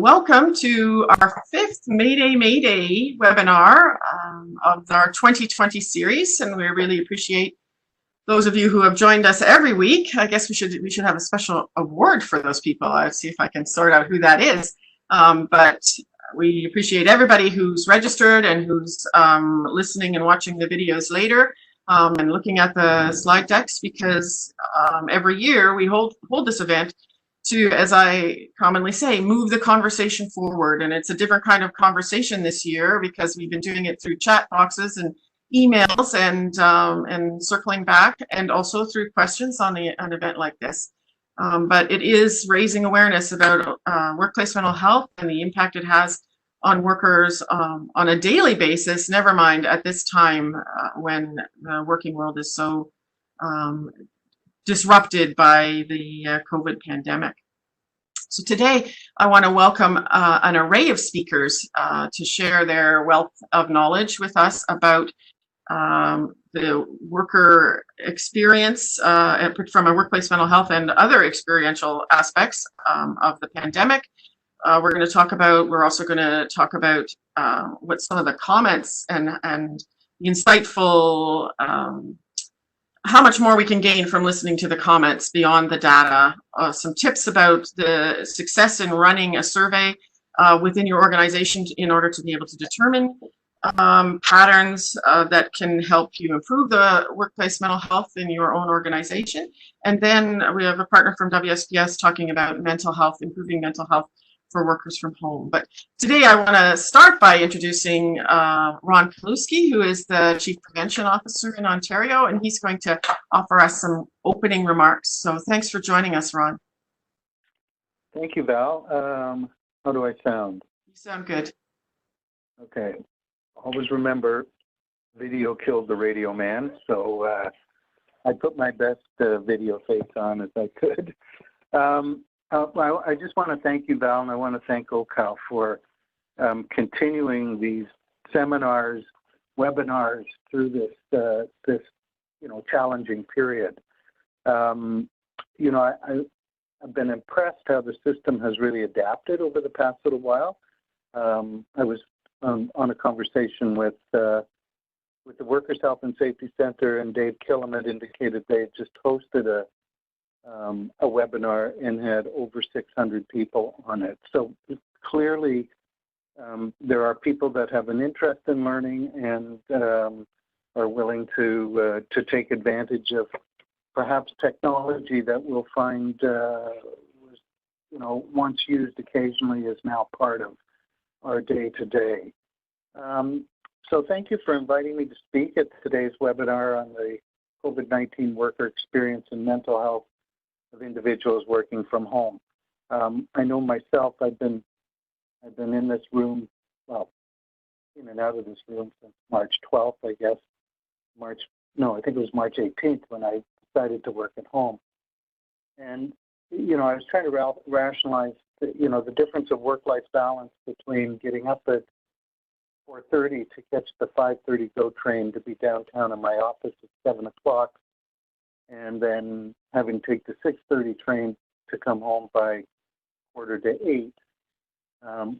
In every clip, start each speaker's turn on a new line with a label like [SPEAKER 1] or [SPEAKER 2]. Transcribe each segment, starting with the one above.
[SPEAKER 1] Welcome to our fifth Mayday webinar of our 2020 series, and we really appreciate those of you who have joined us every week. I guess we should have a special award for those people. I'll see if I can sort out who that is. But we appreciate everybody who's registered and who's listening and watching the videos later and looking at the slide decks, because every year we hold this event to, as I commonly say, move the conversation forward. And it's a different kind of conversation this year because we've been doing it through chat boxes and emails and circling back, and also through questions on an event like this. But it is raising awareness about workplace mental health and the impact it has on workers on a daily basis, never mind at this time when the working world is so disrupted by the COVID pandemic. So today I want to welcome an array of speakers to share their wealth of knowledge with us about the worker experience from a workplace mental health and other experiential aspects of the pandemic. We're also going to talk about what some of the comments and the insightful how much more we can gain from listening to the comments beyond the data, some tips about the success in running a survey within your organization in order to be able to determine patterns that can help you improve the workplace mental health in your own organization. And then we have a partner from WSPS talking about mental health, improving mental health for workers from home. But today I want to start by introducing Ron Kelusky, who is the Chief Prevention Officer in Ontario, and he's going to offer us some opening remarks. So thanks for joining us, Ron.
[SPEAKER 2] Thank you, Val. How do I sound?
[SPEAKER 1] You sound good.
[SPEAKER 2] Okay. Always remember, video killed the radio man, so I put my best video face on as I could. I just want to thank you, Val, and I want to thank OCAL for continuing these seminars, webinars through this challenging period. I've been impressed how the system has really adapted over the past little while. I was on a conversation with the Workers' Health and Safety Center, and Dave Killam had indicated they had just hosted a webinar and had over 600 people on it. So clearly there are people that have an interest in learning and are willing to take advantage of perhaps technology that we'll find was, once used occasionally, is now part of our day-to-day. So thank you for inviting me to speak at today's webinar on the COVID-19 worker experience and mental health of individuals working from home. I know myself, I've been in this room, in and out of this room since March 12th, I guess. I think it was March 18th when I decided to work at home. And, I was trying to rationalize, the difference of work-life balance between getting up at 4:30 to catch the 5:30 GO train to be downtown in my office at 7 o'clock, and then having to take the 6:30 train to come home by 7:45.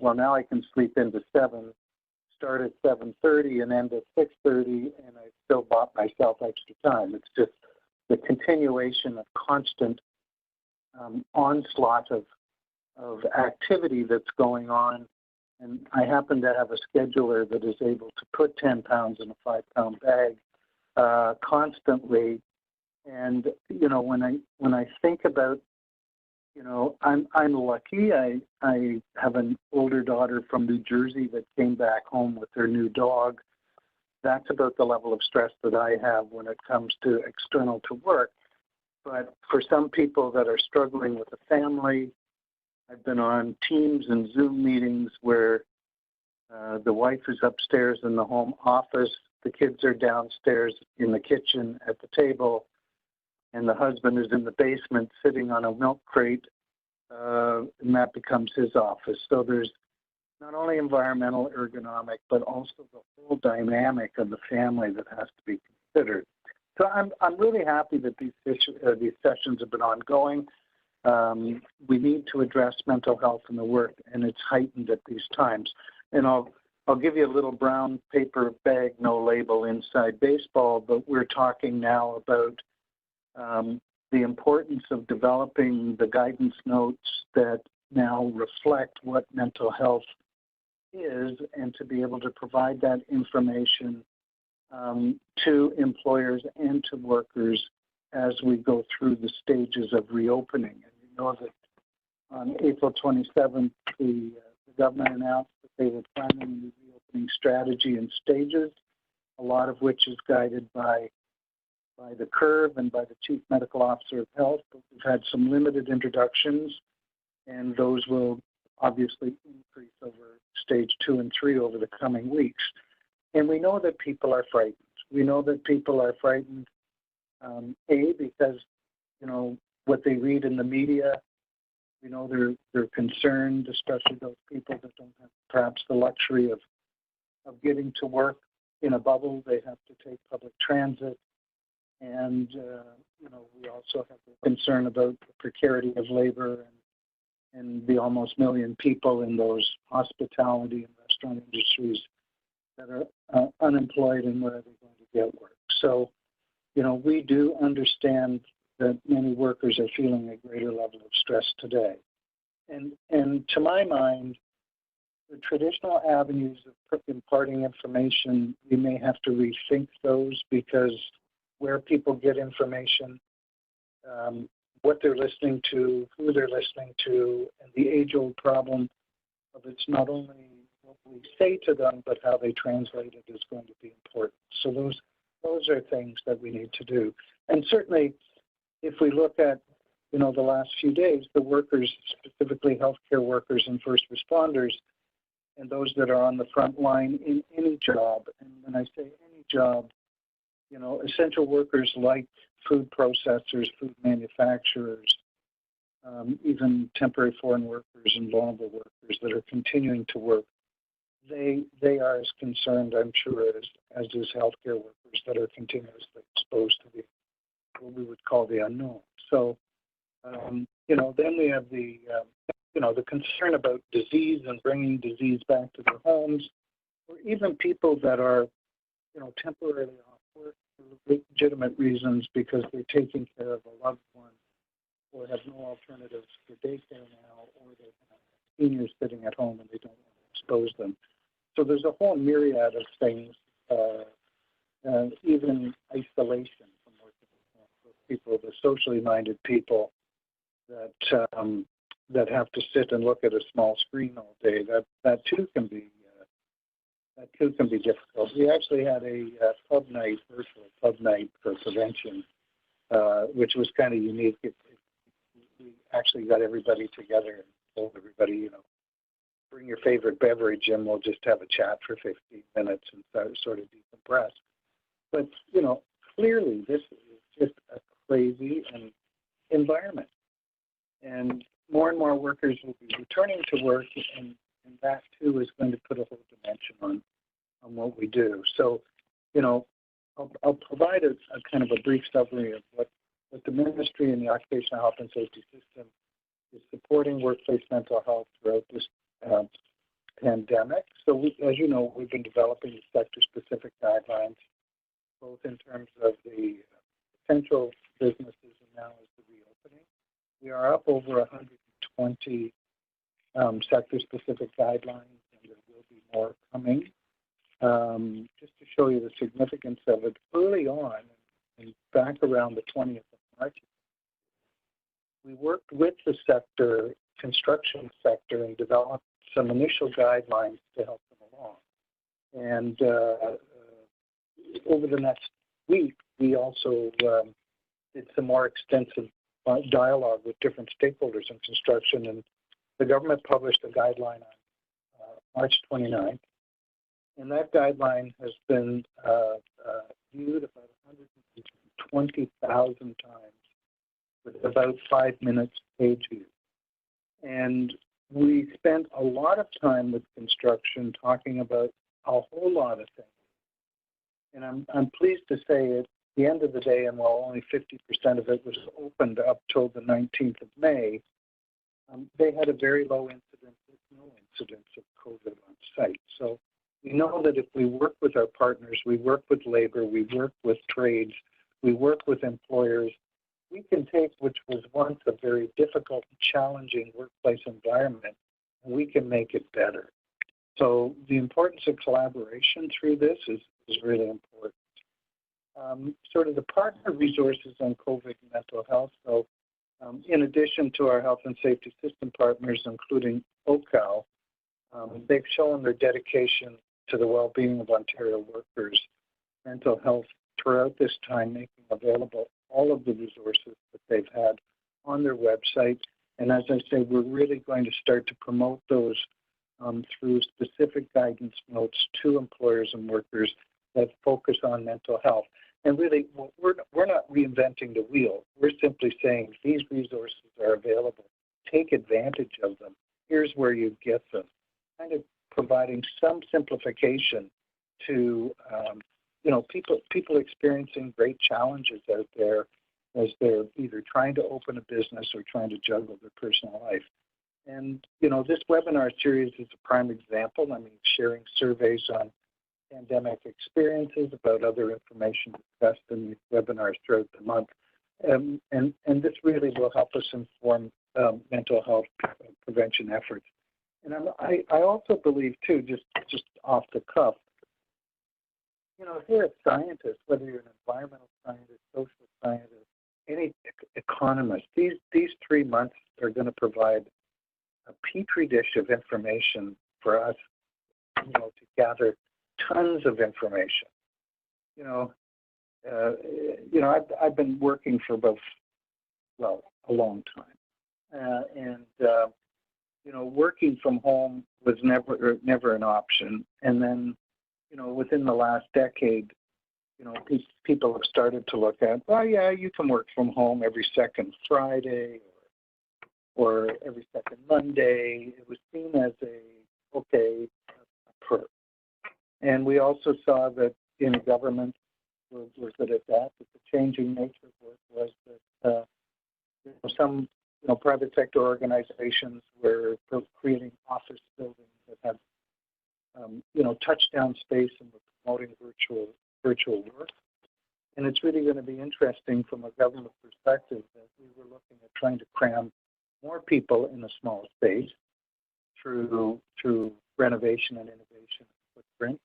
[SPEAKER 2] Well, now I can sleep into 7, start at 7:30 and end at 6:30, and I still bought myself extra time. It's just the continuation of constant onslaught of activity that's going on. And I happen to have a scheduler that is able to put 10 pounds in a 5-pound bag constantly. And when I think about, I'm lucky. I have an older daughter from New Jersey that came back home with her new dog. That's about the level of stress that I have when it comes to external to work. But for some people that are struggling with a family, I've been on Teams and Zoom meetings where the wife is upstairs in the home office, the kids are downstairs in the kitchen at the table, and the husband is in the basement sitting on a milk crate, and that becomes his office. So there's not only environmental ergonomic, but also the whole dynamic of the family that has to be considered. So I'm really happy that these sessions have been ongoing. We need to address mental health in the work, and it's heightened at these times. And I'll give you a little brown paper bag, no label inside baseball, but we're talking now about the importance of developing the guidance notes that now reflect what mental health is, and to be able to provide that information to employers and to workers as we go through the stages of reopening. And you know that on April 27th, the government announced that they were planning a new reopening strategy in stages, a lot of which is guided by the curve and by the Chief Medical Officer of Health. But we've had some limited introductions, and those will obviously increase over stage 2 and 3 over the coming weeks. And we know that people are frightened. We know that people are frightened, because, you know, what they read in the media, we know they're concerned, especially those people that don't have perhaps the luxury of getting to work in a bubble. They have to take public transit. And, you know, we also have the concern about the precarity of labor and the almost million people in those hospitality and restaurant industries that are unemployed, and where are they going to get work. So, you know, we do understand that many workers are feeling a greater level of stress today. And to my mind, the traditional avenues of imparting information, we may have to rethink those, because where people get information, what they're listening to, who they're listening to, and the age-old problem of it's not only what we say to them, but how they translate it is going to be important. So those are things that we need to do. And certainly, if we look at, you know, the last few days, the workers, specifically healthcare workers and first responders, and those that are on the front line in any job, and when I say any job, you know, essential workers like food processors, food manufacturers, even temporary foreign workers and vulnerable workers that are continuing to work, they are as concerned, I'm sure, as is healthcare workers that are continuously exposed to what we would call the unknown. So, you know, then we have the concern about disease and bringing disease back to their homes, or even people that are, you know, temporarily off work for legitimate reasons because they're taking care of a loved one, or have no alternatives for daycare now, or they have seniors sitting at home and they don't want to expose them. So there's a whole myriad of things, even isolation from working at home for people, the socially minded people that have to sit and look at a small screen all day. That too can be difficult. We actually had a virtual pub night for prevention, which was kind of unique. We actually got everybody together and told everybody, you know, bring your favorite beverage and we'll just have a chat for 15 minutes and sort of decompress. But, you know, clearly this is just a crazy environment. And more workers will be returning to work, and that too is going to put a whole dimension on what we do. So, you know, I'll provide a kind of a brief summary of what the ministry and the Occupational Health and Safety System is supporting workplace mental health throughout this pandemic. So, as you know, we've been developing sector-specific guidelines, both in terms of the essential businesses and now as the reopening. We are up over 120 sector-specific guidelines, and there will be more coming. Just to show you the significance of it, early on, and back around the 20th of March, we worked with the construction sector, and developed some initial guidelines to help them along. And over the next week, we also did some more extensive dialogue with different stakeholders in construction, and the government published a guideline on March 29th, and that guideline has been viewed about 120,000 times with about 5 minutes page view. And we spent a lot of time with construction talking about a whole lot of things. And I'm pleased to say the end of the day, and while only 50% of it was opened up till the 19th of May, they had a very low incidence, if no incidence of COVID on site. So we know that if we work with our partners, we work with labor, we work with trades, we work with employers, we can take which was once a very difficult and challenging workplace environment, and we can make it better. So the importance of collaboration through this is really important. Sort of the partner resources on COVID and mental health. So in addition to our health and safety system partners, including OCAL, they've shown their dedication to the well-being of Ontario workers' mental health throughout this time, making available all of the resources that they've had on their website. And as I say, we're really going to start to promote those through specific guidance notes to employers and workers that focus on mental health. And really, we're not reinventing the wheel. We're simply saying these resources are available. Take advantage of them. Here's where you get them. Kind of providing some simplification to people experiencing great challenges out there as they're either trying to open a business or trying to juggle their personal life. And this webinar series is a prime example. I mean, sharing surveys on pandemic experiences, about other information discussed in these webinars throughout the month. And this really will help us inform mental health prevention efforts. And I also believe, too, just off the cuff, here at scientists, whether you're an environmental scientist, social scientist, any economist, these 3 months are going to provide a petri dish of information for us, to gather tons of information. I've been working for a long time, and working from home was never an option. And then, within the last decade, people have started to look at, well, yeah, you can work from home every second Friday or every second Monday. It was seen as a perk. And we also saw that in government, we're good at that. But the changing nature of work was that some private sector organizations were creating office buildings that had touchdown space and were promoting virtual work. And it's really going to be interesting from a government perspective that we were looking at trying to cram more people in a small space through renovation and innovation and footprint.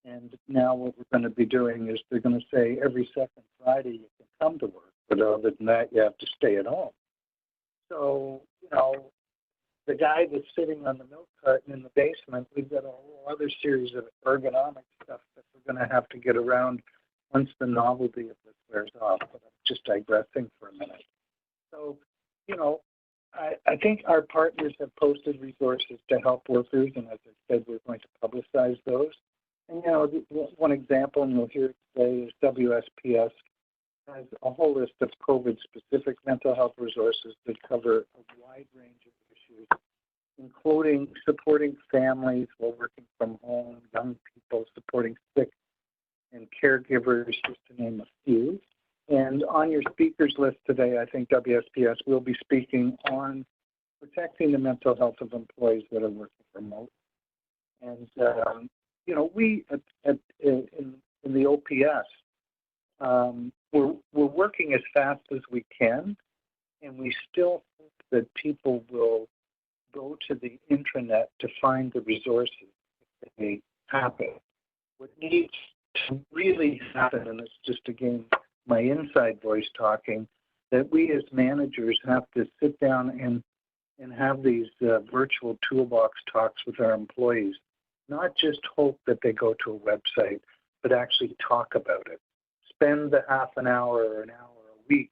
[SPEAKER 2] And now what we're going to be doing is they're going to say every second Friday you can come to work, but other than that you have to stay at home. So, the guy that's sitting on the milk carton in the basement, we've got a whole other series of ergonomic stuff that we're going to have to get around once the novelty of this wears off. But I'm just digressing for a minute. So, I think our partners have posted resources to help workers, and as I said, we're going to publicize those. And, one example, and you'll hear it today, is WSPS has a whole list of COVID-specific mental health resources that cover a wide range of issues, including supporting families while working from home, young people, supporting sick and caregivers, just to name a few. And on your speakers list today, I think WSPS will be speaking on protecting the mental health of employees that are working remote. And, we in the OPS, we're working as fast as we can, and we still hope that people will go to the intranet to find the resources if they happen. What needs to really happen, and it's just, again, my inside voice talking, that we as managers have to sit down and have these virtual toolbox talks with our employees, not just hope that they go to a website, but actually talk about it. Spend the half an hour or an hour a week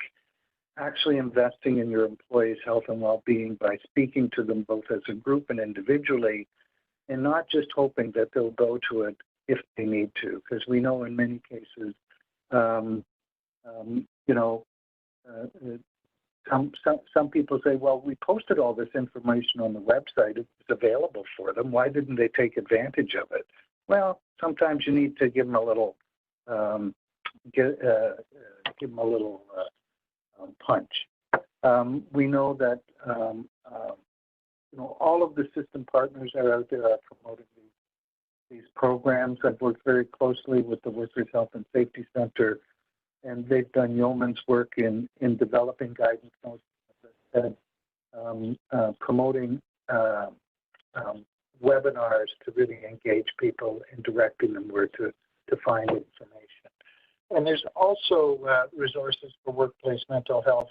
[SPEAKER 2] actually investing in your employees' health and well-being by speaking to them both as a group and individually, and not just hoping that they'll go to it if they need to, because we know in many cases, some people say, well, we posted all this information on the website. It was available for them. Why didn't they take advantage of it? Well, sometimes you need to give them a little give them a little punch. We know that all of the system partners that are out there are promoting these programs. I've worked very closely with the Workers' Health and Safety Center, and they've done yeoman's work in developing guidance notes, as I said, promoting webinars to really engage people and directing them where to find information. And there's also resources for workplace mental health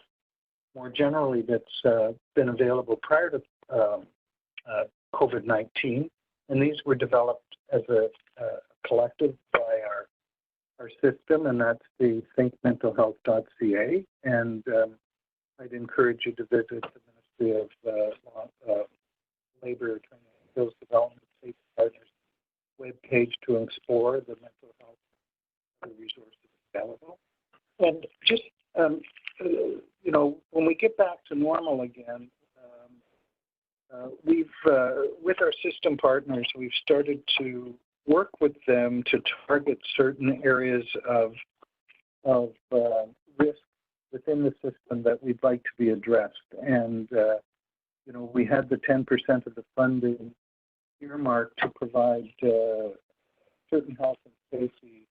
[SPEAKER 2] more generally that's been available prior to COVID-19. And these were developed as a collective by our system, and that's the thinkmentalhealth.ca. And I'd encourage you to visit the Ministry of Labor, Training and Skills Development Safety Partners webpage to explore the mental health resources available. And just, when we get back to normal again, we've, with our system partners, we've started to work with them to target certain areas of risk within the system that we'd like to be addressed. And, we had the 10% of the funding earmarked to provide certain health and safety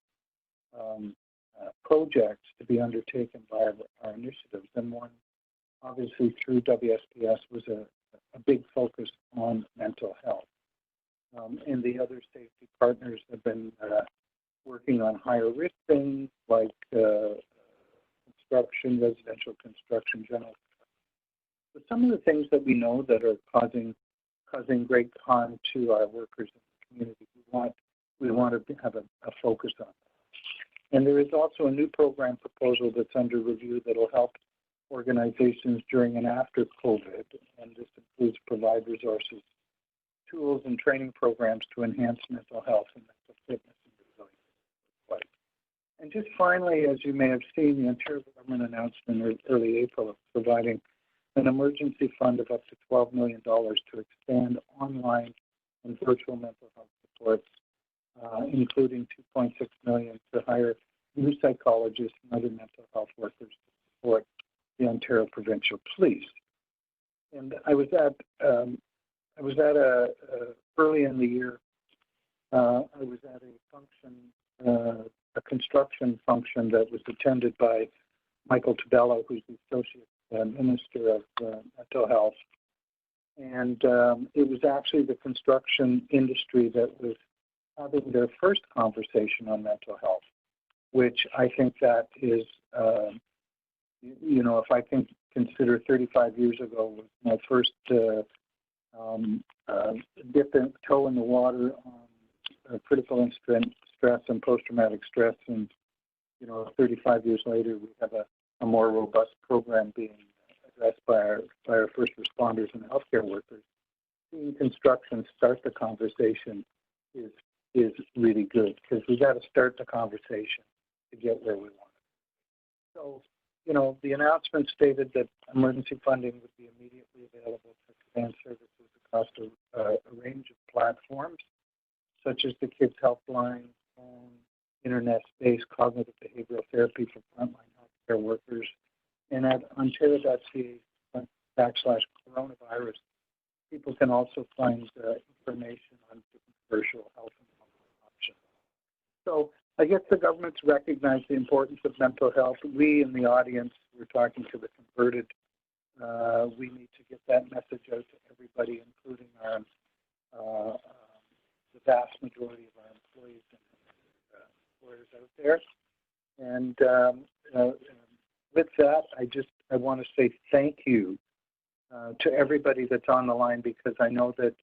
[SPEAKER 2] projects to be undertaken by our initiatives. And one, obviously, through WSPS was a big focus on mental health. And the other safety partners have been working on higher risk things like construction, residential construction, general. But some of the things that we know that are causing great harm to our workers in the community, we want to have a focus on that. And there is also a new program proposal that's under review that will help organizations during and after COVID, and this includes provide resources, tools, and training programs to enhance mental health and mental fitness and resilience. And just finally, as you may have seen, the Ontario government announced in early April of providing an emergency fund of up to $12 million to expand online and virtual mental health supports, including $2.6 million to hire new psychologists and other mental health workers to support the Ontario Provincial Police. And I was at early in the year. I was at a function, a construction function that was attended by Michael Tabello, who's the Associate Minister of Mental Health. And it was actually the construction industry that was having their first conversation on mental health, which I think that is, if I can consider 35 years ago was my first dip a toe in the water on critical incident stress and post-traumatic stress. And, 35 years later, we have a more robust program being addressed by our first responders and healthcare workers. Seeing construction start the conversation is really good, because we got to start the conversation to get where we want it. So, the announcement stated that emergency funding would be immediately available to expand services across a range of platforms, such as the Kids Helpline, phone, internet-based cognitive behavioral therapy for frontline healthcare workers, and at ontario.ca/coronavirus, people can also find information on different virtual health and wellness options. So I guess the government's recognized the importance of mental health. We in the audience, we're talking to the converted. We need to get that message out to everybody, including our the vast majority of our employees and employers out there. And with that, I want to say thank you to everybody that's on the line, because I know that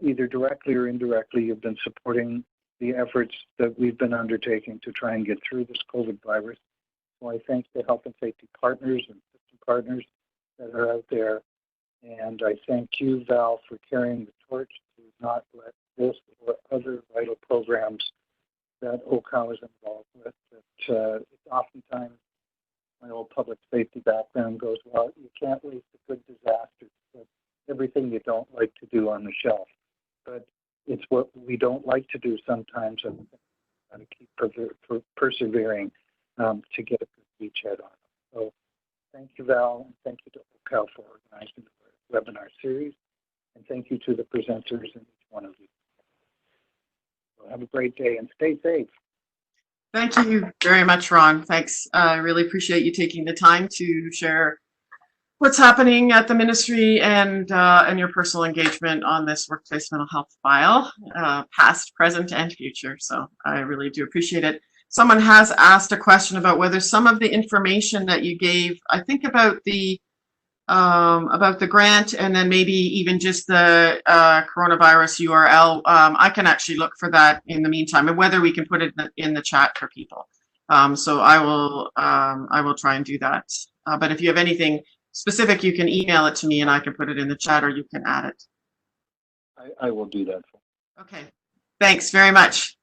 [SPEAKER 2] either directly or indirectly you've been supporting the efforts that we've been undertaking to try and get through this COVID virus. So I thank the health and safety partners and system partners that are out there. And I thank you, Val, for carrying the torch to not let this or other vital programs that OCOW is involved with. It's oftentimes, my old public safety background goes, well, you can't waste a good disaster. But everything you don't like to do on the shelf. But it's what we don't like to do sometimes, and got to keep persevering to get a good beachhead on them. So thank you, Val, and thank you to OCAL for organizing the webinar series, and thank you to the presenters and each one of you. So have a great day and stay safe.
[SPEAKER 1] Thank you very much, Ron. Thanks. I really appreciate you taking the time to share what's happening at the ministry and your personal engagement on this workplace mental health file, past, present, and future. So I really do appreciate it. Someone has asked a question about whether some of the information that you gave, I think about the grant and then maybe even just the coronavirus URL. I can actually look for that in the meantime, and whether we can put it in the chat for people. So I will try and do that. But if you have anything specific, you can email it to me and I can put it in the chat, or you can add it.
[SPEAKER 2] I will do that.
[SPEAKER 1] Okay. Thanks very much.